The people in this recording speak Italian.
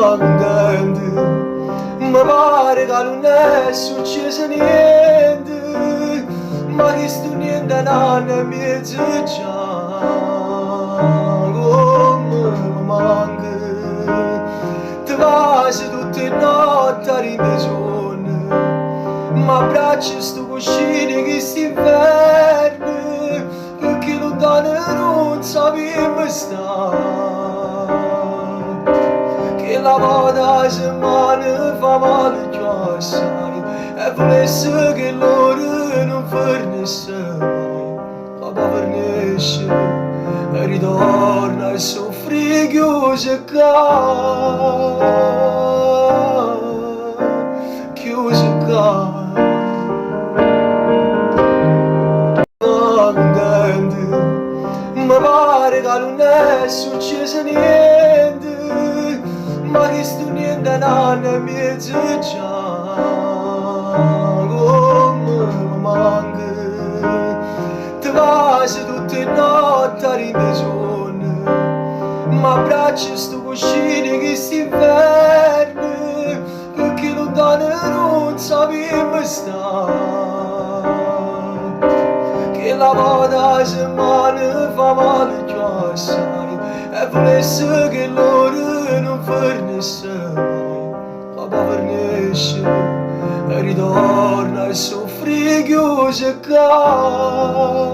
contento, mi pare che non è successo niente, ma che sto niente non è mezzo già, come mi manca, ti passi tutte le notti a ripesone, ma abbracci sto cuscino che si inverno, perché lontano non sappiamo stare. Che la vada settimana fa male già assai, e volesse che loro non fornisse mai, papà fornisce e ritorna a soffrire chiuso qua. Contento, mi pare che non è successo niente, ma che sto niente non è mezzo già, come mi manca, ti passi tutte le notti a ripesone, ma abbracci sto cuscino che si inverno, perché lontano non sappiamo stare. Che la vada settimana fa male già assai, e volesse che loro non fornisse mai, papà fornisce e ritorna a soffrire chiuso qua.